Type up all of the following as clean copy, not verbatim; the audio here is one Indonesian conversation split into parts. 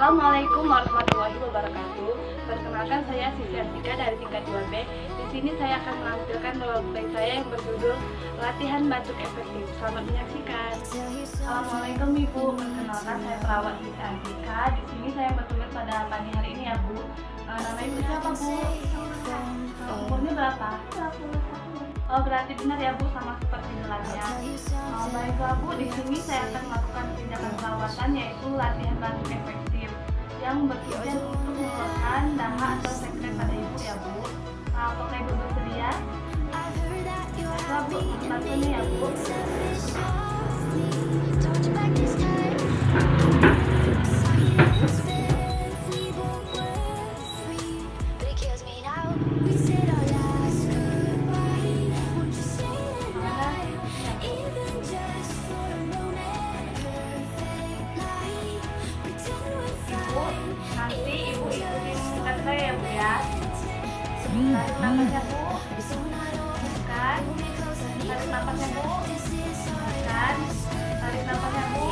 Assalamualaikum warahmatullahi wabarakatuh. Perkenalkan, saya Siti Artika dari tingkat 2B. Di sini saya akan menampilkan roleplay saya yang berjudul Latihan Batuk Efektif. Selamat menyaksikan. Assalamualaikum Ibu. Perkenalkan, saya perawat Siti Artika. Di sini saya bertugas pada pagi hari ini ya Bu. Nama Ibu siapa Bu? Umurnya berapa? Oh, berarti benar ya Bu, sama seperti gelarnya. Baiklah Bu, di sini saya akan melakukan tindakan perawatan yaitu latihan batuk efektif yang bertujuan untuk mengeluarkan dahak atau sekret pada Ibu ya Bu. Apakah Ibu bersedia? Baiklah Bu, lakukannya ya Bu. Nanti Ibu ikutin kata saya ya Bu ya. Tarik nafasnya Bu. Tekan. Tarik nafasnya Bu. Tekan. Tarik nafasnya Bu.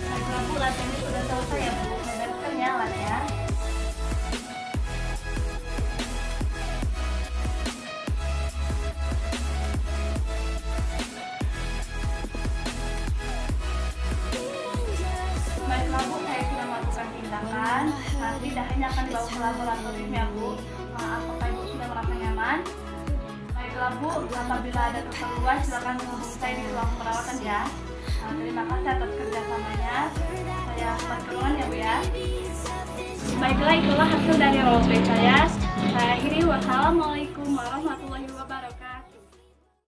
Baiklah Bu, latihannya sudah selesai ya Bu. Saya bereskan ya alatnya. Baiklah Bu, saya sudah melakukan tindakan. Nanti dahanya akan dibawa ke laboratorium ya Bu. Apakah Ibu sudah merasa nyaman? Baiklah Bu, apabila ada keperluan silakan menghubungi saya di ruang perawatan ya. Terima kasih atas kerjasamanya. Saya sempat keluar ya Bu ya. Baiklah, itulah hasil dari roleplay saya. Saya akhiri. Wassalamualaikum warahmatullahi wabarakatuh.